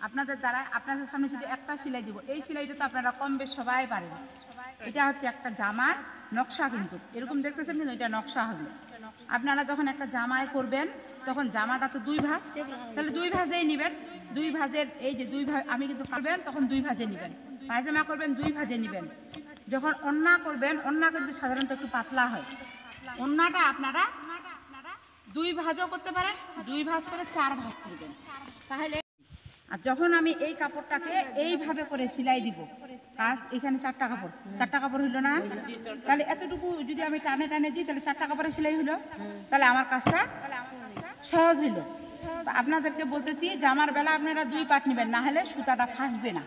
আপনাদের দ্বারা আপনাদের সামনে শুধু একটা সেলাই দিব। এই সেলাইটা তো আপনারা কম বেশ সবাই পারেন। এটা হচ্ছে একটা জামার নকশা, কিন্তু এরকম দেখতেছেন কিন্তু এটা নকশা হবে। আপনারা যখন একটা জামায় করবেন তখন জামাটা তো দুই ভাঁজ, তাহলে দুই ভাঁজেই নেবেন। দুই ভাঁজের এই যে দুই ভাঁজ আমি কিন্তু করবেন তখন দুই ভাঁজে নেবেন, পায়জামা করবেন দুই ভাঁজে নেবেন। যখন ওড়না করবেন, ওড়না কিন্তু সাধারণত একটু পাতলা হয়, ওড়নাটা আপনারা দুই ভাঁজও করতে পারেন, দুই ভাঁজ করে চার ভাঁজ করবেন। তাহলে আর যখন আমি এই কাপড়টাকে এইভাবে করে সেলাই দিব, কাজ এখানে চারটা কাপড় হইল না, তাহলে এতটুকু যদি আমি টানে টানে দিই তাহলে চারটা কাপড়ে সেলাই হইলো, তাহলে আমার কাজটা সহজ হইল। আপনাদেরকে বলতেছি জামার বেলা আপনারা দুই পাট নেবেন, না হলে সুতাটা ফাঁসবে না।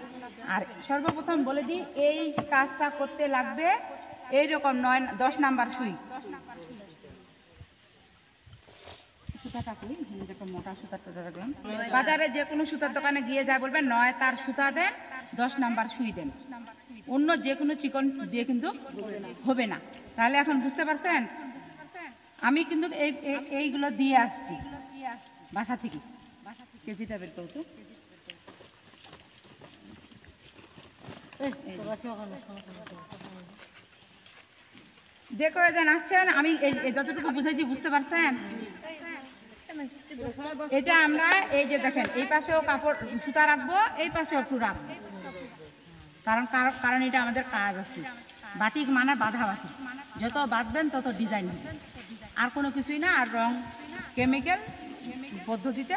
আর সর্বপ্রথম বলে দিই এই কাজটা করতে লাগবে এইরকম 10 নাম্বার সুই। সুতাটা করি মোটা সুতাটা রাখলাম। বাজারে যে কোনো সুতার দোকানে গিয়ে যায় বলবেন 9 তার সুতা দেন, 10 নাম্বার সুই দেন, অন্য যে কোনো চিকন দিয়ে কিন্তু হবে না। তাহলে এখন বুঝতে পারছেন আমি কিন্তু এইগুলো দিয়ে আসছি বাসা থেকে। কেজিটা বের করতো যে কয়েকজন আসছেন আমি যতটুকু বুঝেছি বুঝতে পারছেন। এটা আমরা এই যে দেখেন এই পাশেও কাপড় সুতা রাখবো, এই পাশেও একটু রাখবো, কারণ এটা আমাদের কাজ আছে। বাটিক মানে বাঁধা বাটিক, যত বাঁধবেন তত ডিজাইন হবে, আর কোনো কিছুই না। আর রং কেমিক্যাল পদ্ধতিতে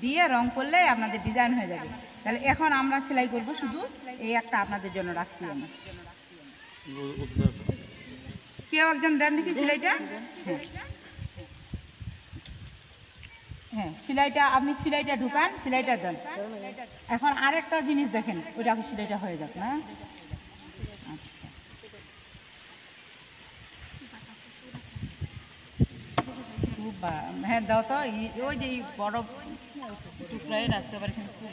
দিয়ে রং করলে আপনাদের ডিজাইন হয়ে যাবে। তাহলে এখন আমরা সেলাই করব, শুধু এই একটা আপনাদের জন্য রাখছি আমি। কেউ একজন দেন দেখি সেলাইটা। হ্যাঁ সেলাইটা আপনি সেলাইটা ঢুকান, সেলাইটা দেন। এখন আরেকটা জিনিস দেখেন, ওইটা সেলাইটা হয়ে যাক না। আচ্ছা খুব হ্যাঁ দাও তো, ওই যে বড় টুকরাই রাখতে পারি, খুব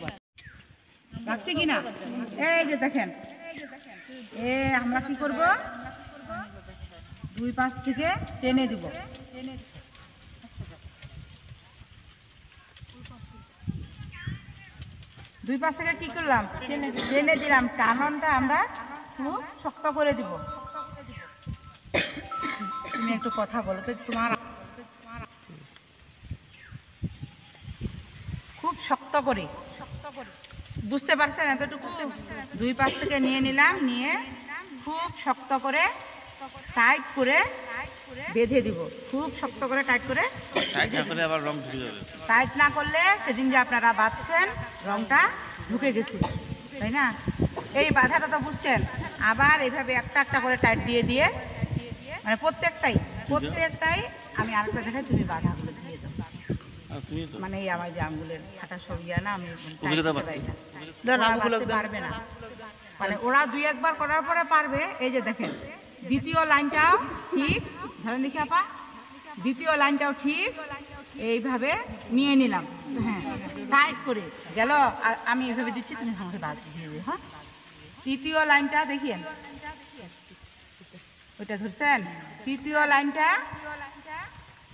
রাখছি কিনা। এই যে দেখেন আমরা কি করব, দুই পাশ থেকে টেনে দিব। দুই পাশ থেকে কি করলাম, টেনে দিলাম। টাননটা আমরা খুব শক্ত করে দিব। তুমি একটু কথা বলো তো, তোমার খুব শক্ত করে, বুঝতে পারছেন এতটুকু। দুই পাশ থেকে নিয়ে নিলাম, নিয়ে খুব শক্ত করে টাইট করে বেঁধে দিব। খুব শক্ত করে টাইট করে, আবার রং ঢুকে যাবে। টাইট না করলে সেদিন যে আপনারা বাঁধছেন রংটা ঢুকে গেছে, তাই না? এই বাঁধাটা tó বুঝছেন। আবার এইভাবে একটা একটা করে টাইট দিয়ে দিয়ে, মানে প্রত্যেকটাই আমি আরেকটা দেখাই, তুমি বাঁধাগুলো দিয়ে দাও। মানে এই আমার যে আঙ্গুলের খাটা সব না, আমি পারবে না, মানে ওরা দুই একবার করার পরে পারবে। এই যে দেখেন দ্বিতীয় লাইনটাও ঠিক ধরেন দেখি আপা, দ্বিতীয় লাইনটাও ঠিক এইভাবে নিয়ে নিলাম। হ্যাঁ টাইট করে গেল। আর আমি এইভাবে দিচ্ছি, তুমি আমাকে বাদ দিয়ে দেবে। হ্যাঁ তৃতীয় লাইনটা দেখিয়েন, ওইটা ধরছেন। তৃতীয় লাইনটা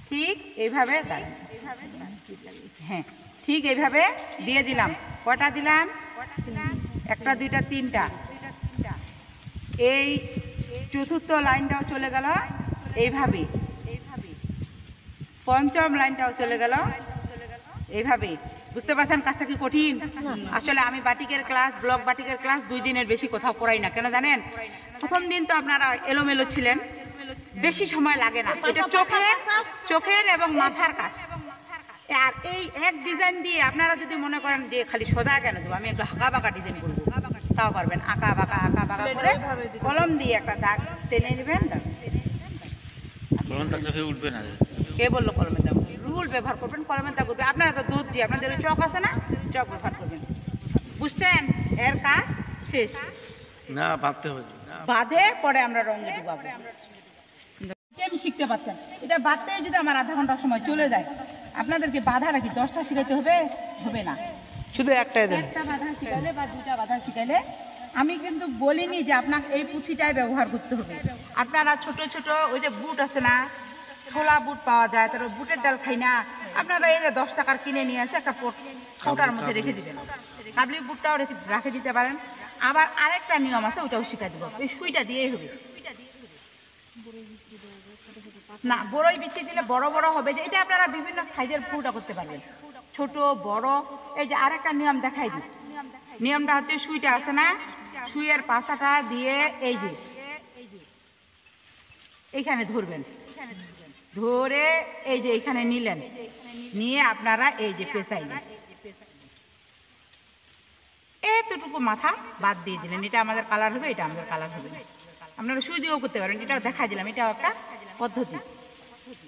ঠিক এইভাবে, হ্যাঁ ঠিক এইভাবে দিয়ে দিলাম। কটা দিলাম, একটা দুইটা তিনটা। এই চতুর্থ লাইনটাও চলে গেল এইভাবে, পঞ্চম লাইনটাও চলে গেল এইভাবে। বুঝতে পারছেন কাজটা কি কঠিন? আসলে আমি বাটিকের ক্লাস, ব্লক বাটিকের ক্লাস 2 দিনের বেশি কোথাও করাই না। কেন জানেন? প্রথম দিন তো আপনারা এলোমেলো ছিলেন, বেশি সময় লাগে না। এটা চোখের এবং মাথার কাজ। আর এই এক ডিজাইন দিয়ে আপনারা যদি মনে করেন যে খালি সোজা কেন দেবো, আমি একটু হাঁকা বাঁকা ডিজাইন করবো, তাও পারবেন। আঁকা বাঁকা করে কলম দিয়ে একটা দাগ টেনে নেবেন। উঠবে না, কে বললো কলমের দাগ? রুল ব্যবহার করবেন, কলমের দাগ উঠবে। আপনারা তো দুধ দিয়ে, আপনাদের ওই চক আছে না, চক ব্যবহার করবেন। বুঝছেন? এর কাজ শেষ। না বাঁধতে হবে, বাঁধে পরে আমরা রঙে ডুবাবো। আমি শিখতে পারতেন, এটা বাঁধতে যদি আমার আধা ঘন্টা সময় চলে যায়। আপনাদেরকে বাঁধা রাখি 10টা শিখাইতে হবে না, শুধু একটাই দেন। একটা বাঁধা শিখাইলে বা 2টা বাঁধা শিখাইলে। আমি কিন্তু বলিনি যে আপনাকে এই পুঁথিটাই ব্যবহার করতে হবে। আপনারা ছোট ছোট ওই যে বুট আছে না, ছোলা বুট পাওয়া যায়, তার বুটের ডাল খাই না, আপনারা এই যে 10 টাকার কিনে নিয়ে আসে একটা কৌটার মধ্যে রেখে দিবেন। কাবলি বুটটাও রেখে দিতে পারেন। আবার আরেকটা নিয়ম আছে, ওটাও শিখা দিব। এই সুইটা দিয়েই হবে না, বড়ই বিচি দিলে বড় বড় হবে। যে এটা আপনারা বিভিন্ন সাইজের ফুলটা করতে পারবেন, ছোট বড়। এই যে আরেকটা নিয়ম দেখাই দিই। নিয়মটা হচ্ছে সুইটা আছে না, সুইয়ের পাশাটা দিয়ে এই যে এইখানে ধরবেন, ধরে এই যে এইখানে নিলেন, নিয়ে আপনারা এই যে পেঁচাইলেন, এতটুকু মাথা বাদ দিয়ে দিলেন। এটা আমাদের কালার হবে, এটা আমাদের কালার হবে না। আপনারা সুই দিয়েও করতে পারেন, এটা দেখা দিলাম, এটাও একটা পদ্ধতি।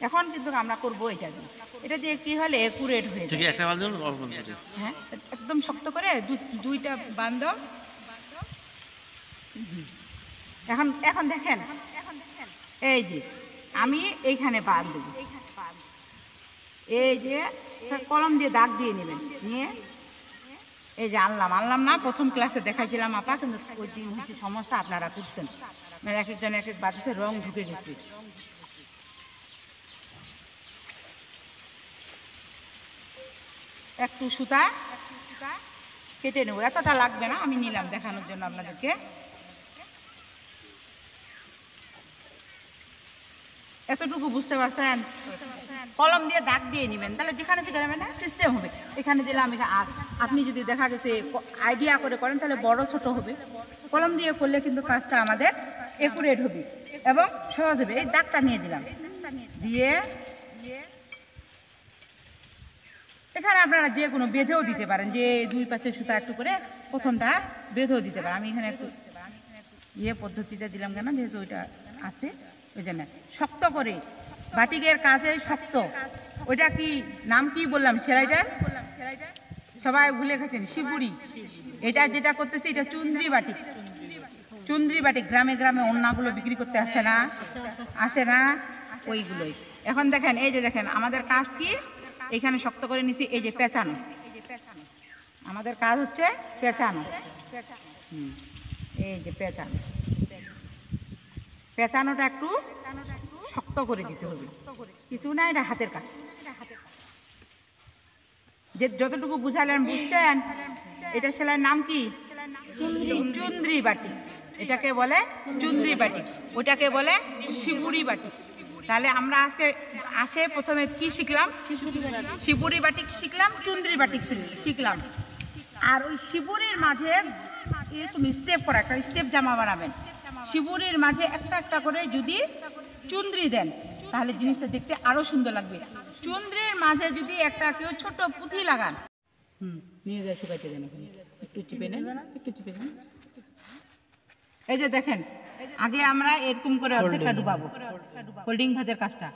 এখন কিন্তু আমরা করবো এটা দিয়ে। এটা দিয়ে কি হলে একুরেট হয়ে যায়। একটা বাঁধুন, হ্যাঁ, একদম শক্ত করে দুইটা বান্ধ। এখন এখন দেখেন, এই যে আমি এইখানে বাঁধ দেব, এই যে কলম দিয়ে দাগ দিয়ে নেবেন, নিয়ে এই যে আনলাম না। প্রথম ক্লাসে দেখাইছিলাম আপা, কিন্তু ওই দিন হচ্ছে সমস্যা, আপনারা করছেন মানে এক একজন এক এক বাড়িতে রং ঢুকে গেছে। একটু সুতা কেটে নেবো, এতটা লাগবে না, আমি নিলাম দেখানোর জন্য আপনাদেরকে। এতটুকু বুঝতে পারছেন? কলম দিয়ে দাগ দিয়ে নেবেন, তাহলে যেখানে সেখানে না সিস্টেম হবে। এখানে দিলাম, আর আপনি যদি দেখা গেছে আইডিয়া করে করেন তাহলে বড় ছোট হবে। কলম দিয়ে করলে কিন্তু কাজটা আমাদের একুরেট হবে এবং সহজ হবে। এই দাগটা নিয়ে দিলাম, দিয়ে এখানে আপনারা যে কোনো বেঁধেও দিতে পারেন, যে দুই পাশে সুতা একটু করে প্রথমটা বেঁধেও দিতে পারেন। আমি এখানে একটু পদ্ধতিতে দিলাম কেন, যেহেতু ওইটা আছে ওই জন্য। শক্ত করে বাটিকের কাজে শক্ত, ওইটা কি নাম কি বললাম সেলাইটার? সবাই ভুলে গেছেন, শিবুরি। এটা যেটা করতেছি এটা চুন্দ্রি বাটিক। চুন্দ্রি বাটিক গ্রামে গ্রামে অন্যগুলো বিক্রি করতে আসে না ওইগুলোই। এখন দেখেন, এই যে দেখেন আমাদের কাজ কি, এখানে শক্ত করে নিছি, এই যে পেঁচানো। আমাদের কাজ হচ্ছে পেঁচানো। এই যে পেঁচানো, পেঁচানোটা একটু শক্ত করে দিতে হবে, কিছু না, এটা হাতের কাজ। যে যতটুকু বুঝালেন বুঝছেন। এটা সেলাইয়ের নাম কি? চুন্দ্রি বাটি। এটাকে বলে চুন্দ্রি বাটি, ওটাকে বলে শিবুরি বাটি। তাহলে আমরা আজকে প্রথমে কি শিখলাম? শিবুরি বাটিক শিখলাম, চুন্দ্রি বাটিক শিখলাম। আর ওই শিবুরির মাঝে এরকম স্টেপ করা, একটা স্টেপ জামা বানাবেন। শিবুরির মাঝে একটা একটা করে যদি চুন্দ্রি দেন তাহলে জিনিসটা দেখতে আরো সুন্দর লাগবে। চুন্দ্রির মাঝে যদি একটা কেউ ছোট পুঁথি লাগান, নিয়ে যায় শুকাইতে দেন, একটু চিপে নেন, একটু চিপে নেন। এই যে দেখেন, আগে আমরা এরকম করে অর্ধেকটা ডুবাবো, হোল্ডিং ভাজের কাজটা।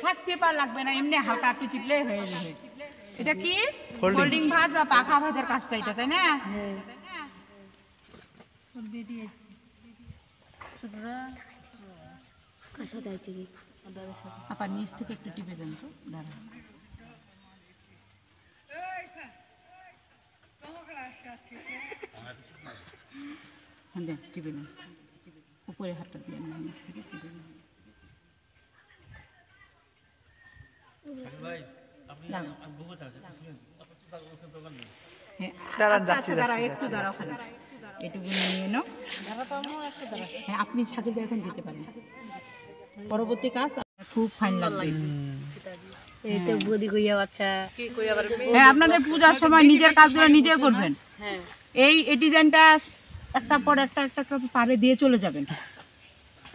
হাত চেপা লাগবে না, এমনি হালকা একটু চিপলেই হয়ে যাবে। এটা কি হোল্ডিং ভাজ বা পাখা ভাজের কাজটা এটা, তাই না? আপা নিচ থেকে একটু টিপে দেন তো, দাঁড়া। হ্যাঁ দেন, টিপে দেন, উপরে হাতটা দিয়ে নিচ থেকে টিপে দেন। আপনি সাথে এখন যেতে পারেন, পরবর্তী কাজ খুব ফাইন লাগবে। হ্যাঁ, আপনাদের পূজার সময় নিজের কাজগুলো নিজে করবেন। এই ডিজাইনটা একটা পর একটা পারে দিয়ে চলে যাবেন,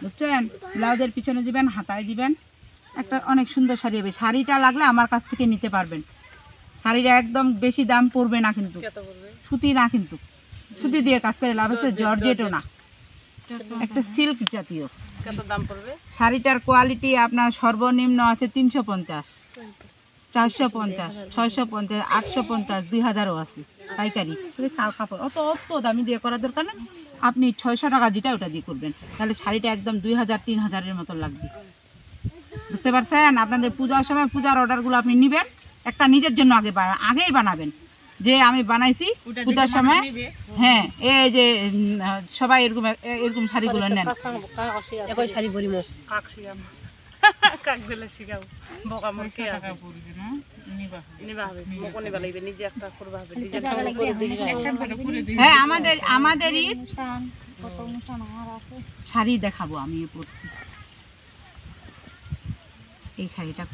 বুঝছেন? ব্লাউজের পিছনে দিবেন, হাতায় দিবেন, একটা অনেক সুন্দর শাড়ি হবে। শাড়িটা লাগলে আমার কাছ থেকে নিতে পারবেন। শাড়িটা একদম বেশি দাম পড়বে না, কিন্তু সুতি না, কিন্তু সুতি দিয়ে কাজ করে লাভ আছে, জর্জেটও না, একটা সিল্ক জাতীয়। কত দাম পড়বে শাড়িটার? কোয়ালিটি আপনার সর্বনিম্ন আছে 350, 450, 650, 850, 2000ও আছে পাইকারি। কাপড় অত দামি দিয়ে করার দরকার না, আপনি 600 টাকা যেটা ওটা দিয়ে করবেন, তাহলে শাড়িটা একদম 2000-3000-এর মতো লাগবে। বুঝতে পারছেন? আপনাদের পূজার সময় পূজার অর্ডারগুলো আপনি নেবেন, একটা নিজের জন্য আগেই বানাবেন, যে আমি বানাইছি পূজার সময়। হ্যাঁ, এই যে সবাই এরকম এরকম শাড়িগুলো নেন। একই শাড়ি বলিম কাক শিখাম কাক দিলে শিখাও বকা মুখে নিবা হবে মোকো নিবা লাগবে নিজে একটা করবা হবে নিজে করে দিই। হ্যাঁ, আমাদের ঈদ শাড়ি দেখাবো আমি পরছি এই শাড়িটা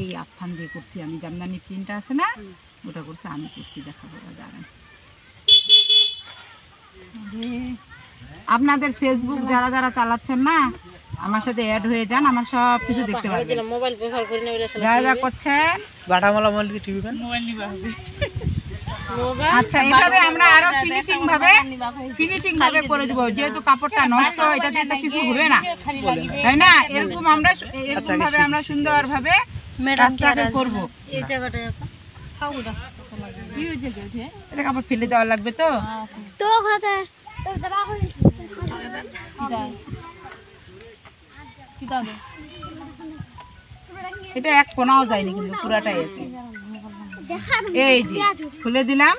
এই আফসান দিয়ে করছি আমি, জামদানি প্রিন্টটা আছে না ওটা করছি আমি, করছি দেখাবো দাঁড়ান। আপনাদের ফেসবুক যারা যারা চালাচ্ছেন না আমার সাথে অ্যাড হয়ে যান, আমার সব কিছু দেখতে পারবেন। মোবাইল ব্যবহার করি না যারা যা করছেন বাটামালা মল্লি টিভি গান মোবাইল নিবা হবে। আচ্ছা, এভাবে আমরা আরো ফিনিশিং ভাবে করে দিব, যেহেতু কাপড়টা নষ্ট এটা দিয়ে তো কিছু হবে না, তাই না? এরকম আমরা এরকম ভাবে আমরা সুন্দর ভাবে কাজটাকে করব। এই জায়গাটা এটা কাপড় ফেলে দেওয়া লাগবে তো। তো খাতে এটা এক কোনাও যায়নি কিন্তু পুরাটাই আছে। এই যে খুলে দিলাম,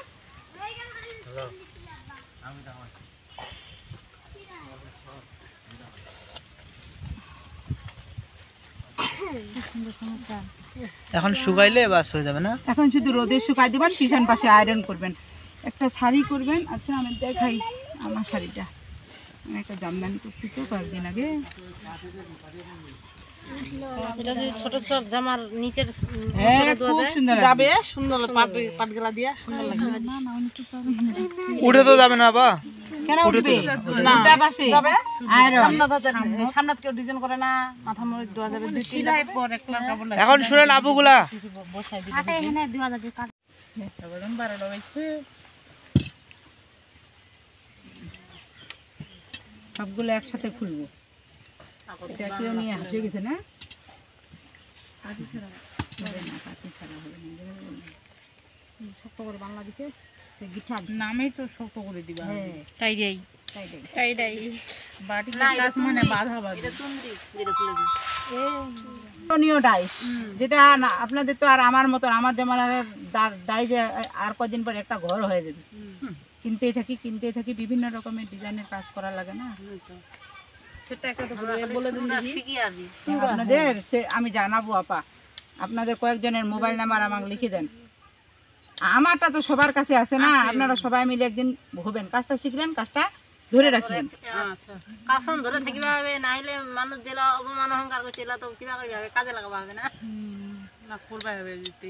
এখন শুকাইলে বাস হয়ে যাবে না? এখন শুধু রোদে শুকাই দিবেন, পিছন পাশে আয়রন করবেন, একটা শাড়ি করবেন। আচ্ছা আমি দেখাই আমার শাড়িটা, আমি একটা জামদানি করছি তো কয়েকদিন আগে। এটা যে ছোট ছোট জামার নিচের হ্যাঁ, খুব সুন্দর যাবে সুন্দর পাটগলা দিয়া সুন্দর লাগবে। উঠে তো যাবে না বা কেন উঠবে? দুটা পাশে আয়রন। সামনে কেউ ডিজাইন করে না, মাথা মুড়ি দেওয়া যাবে, দুই তিনটা পর এক লাখ কাপড় লাগে। এখন শুনেন আবুগুলা বসাই দিই বারে লাগাইছে সবগুলো একসাথে খুলবো। এটা কেউ নিয়ে হাসে গেছে না? পাতি ছাড়া হবে না, পাতি ছাড়া হবে না। শক্ত করে বাংলাদেশে গিঠার নামেই তো শক্ত করে দিবা। হ্যাঁ, টাই যাই এইটাই বাটি কাজ মানে বাধা বাধা টনিও ডাইস, যেটা আপনাদের তো আর আমার মতন, আমার যেমন ডাইসে আর কদিন পর একটা ঘর হয়ে যাবে। কিনতেই থাকি বিভিন্ন রকমের ডিজাইনের কাজ করা লাগে না সেটা একটা তো বলে দিন শিখি আর আপনাদের। আমি জানাবো আপা, আপনাদের কয়েকজনের মোবাইল নাম্বার আমাকে লিখে দেন। আমারটা তো সবার কাছে আছে না, আপনারা সবাই মিলে একদিন হবেন, কাজটা শিখলেন, কাজটা ধরে রাখলেন। আচ্ছা কাসন ধরে থাকিবা হবে, নাইলে মানুষ জেলা অপমান অহংকার করছে, এলা তো কিবা করিবা হবে, কাজে লাগাবা হবে না, না করবা হবে যেতে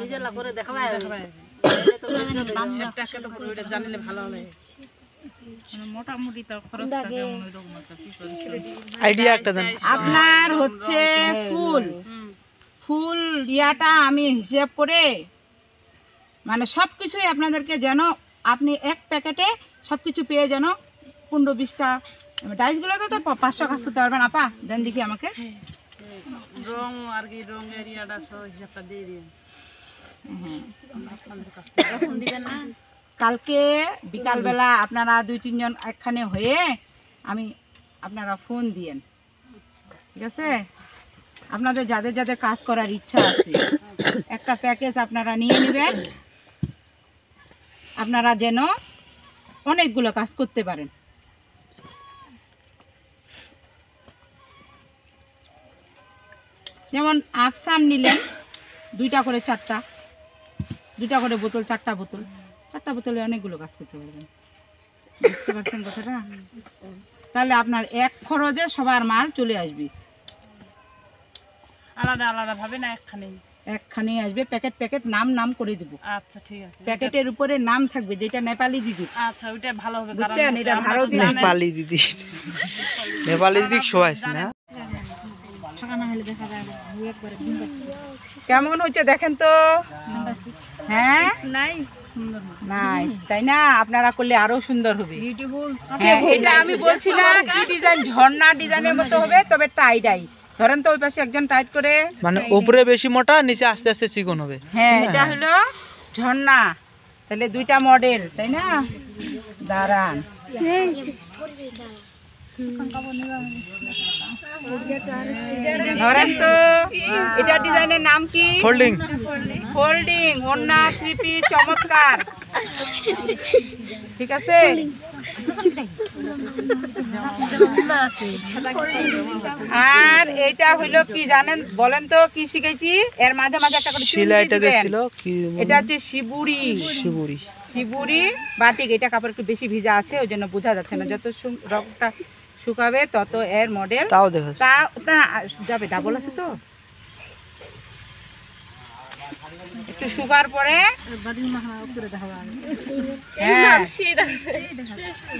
নিজেলা করে দেখাবা হবে। সেটা তো পুরোটা জানলে ভালো হবে। মানে মোটামুটি তো খরচটা কেমন ওইরকম একটা কি করে আইডিয়া একটা দেন। আপনার হচ্ছে ফুল ইয়াটা আমি হিসেব করে মানে সব কিছুই আপনাদেরকে যেন আপনি এক প্যাকেটে সব কিছু পেয়ে যেন 15-20টা ডাইসগুলো তো 500 কাজ করতে পারবেন। আপা দেন দেখি আমাকে রং আর কি রং এরিয়াটা সব হিসাবটা দিয়ে দিন। এখন দিবেন না, কালকে বিকালবেলা আপনারা 2-3 জন একখানে হয়ে আপনারা ফোন দিয়েন, ঠিক আছে? আপনাদের যাদের যাদের কাজ করার ইচ্ছা আছে একটা প্যাকেজ আপনারা নিয়ে নেবেন, আপনারা যেন অনেকগুলো কাজ করতে পারেন। যেমন আফসান নিলেন 2টা করে 4টা, 2টা করে বোতল, 4টা বোতলে অনেকগুলো কাজ করতে পারবেন। বুঝতে পারছেন কথাটা? তাহলে আপনার এক খরচে সবার মাল চলে আসবে, আলাদা আলাদা ভাবে না একখানে আসবে। প্যাকেট নাম করে দিব। আচ্ছা ঠিক আছে, প্যাকেটের উপরে নাম থাকবে, যেটা নেপালি দিদি। আচ্ছা ওইটা ভালো হবে, বুঝছেন? এটা ভারতীয় নেপালি দিদি, নেপালি দিদি শোয়াইছে না? কেমন হচ্ছে দেখেন তো? হ্যাঁ নাইস, তাই না? আপনারা করলে আরো সুন্দর হবে। হ্যাঁ, এটা আমি বলছি না কি ডিজাইন, ঝর্ণা ডিজাইনের মতো হবে, তবে টাই ধরেন তো ওই পাশে একজন টাইট করে, মানে উপরে বেশি মোটা, নিচে আস্তে আস্তে চিকন হবে। হ্যাঁ এটা হলো ঝর্ণা। তাহলে 2টা মডেল, তাই না? দাঁড়ান ধরেন তো, এটা ডিজাইনের নাম কি? ফোল্ডিং ফোল্ডিং, ওড়না, থ্রি চমৎকার। ঠিক আছে, আর এটা হইলো কি জানেন, বলেন তো কি শিখেছি? এর মাঝে মাঝে একটা করে চুমকি সেলাইটা দিবেন। ছিল কি এটা হচ্ছে শিবুরি, শিবুরি। Shibori batik. এটা কাপড় একটু বেশি ভিজা আছে, ওই জন্য বোঝা যাচ্ছে না। যত রংটা শুকাবে তত এর মডেল তাও দেখা যাচ্ছে। তা না যাবে। ডাবল আছে তো, একটু শুকার পরে হ্যাঁ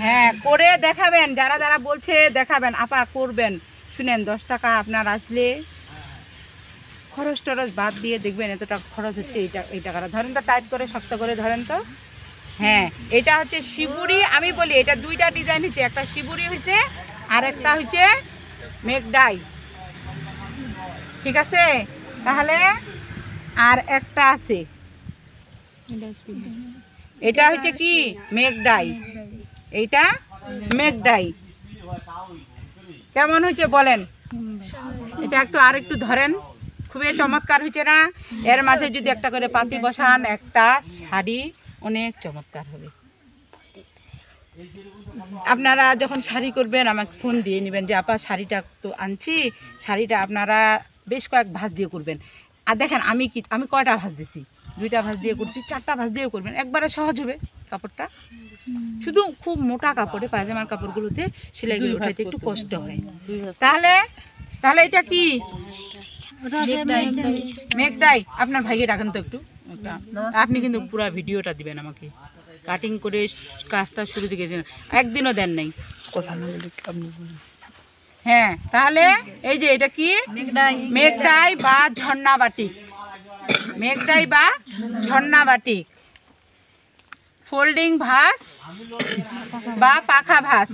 হ্যাঁ করে দেখাবেন। যারা যারা বলছে দেখাবেন, আপা করবেন। শুনেন, 10 টাকা আপনার আসলে খরচ টরচ বাদ দিয়ে দেখবেন এত টাকা খরচ হচ্ছে। এই টাকাটা ধরেন তো, টাইট করে শক্ত করে ধরেন তো। হ্যাঁ, এটা হচ্ছে শিবুরি। আমি বলি এটা দুইটা ডিজাইন হচ্ছে, একটা শিবুরি হয়েছে আর একটা হচ্ছে মেঘডাই। ঠিক আছে, তাহলে আর একটা আছে, এটা হচ্ছে কি মেঘডাই, এইটা মেঘডাই। কেমন হয়েছে বলেন? এটা একটু আর একটু ধরেন, খুবই চমৎকার হয়েছে না? এর মাঝে যদি একটা করে পাতি বসান, একটা শাড়ি অনেক চমৎকার হবে। আপনারা যখন শাড়ি করবেন আমাকে ফোন দিয়ে নেবেন যে আপা শাড়িটা তো আনছি, শাড়িটা আপনারা বেশ কয়েক ভাঁজ দিয়ে করবেন। আর দেখেন আমি কয়টা ভাঁজ দিছি, 2টা ভাঁজ দিয়ে করছি, 4টা ভাঁজ দিয়েও করবেন, একবারে সহজ হবে কাপড়টা। শুধু খুব মোটা কাপড়ে, পায়জামার কাপড়গুলোতে সেলাইগুলো উঠাইতে একটু কষ্ট হয়। তাহলে এটা কি মেঘডাই? আপনার ভাইকে ডাকেন তো একটু। আপনি কিন্তু পুরো ভিডিওটা দিবেন আমাকে, কাটিং করে কাজটা শুরু থেকে একদিনও দেন নাই। কথা না বলে আপনি বলুন। হ্যাঁ, তাহলে এই যে এটা কি মেঘডাই বা ঝর্ণা বাটিক, মেঘডাই বা ঝর্ণা বাটিক, ফোল্ডিং ভাঁজ বা পাখা ভাঁজ।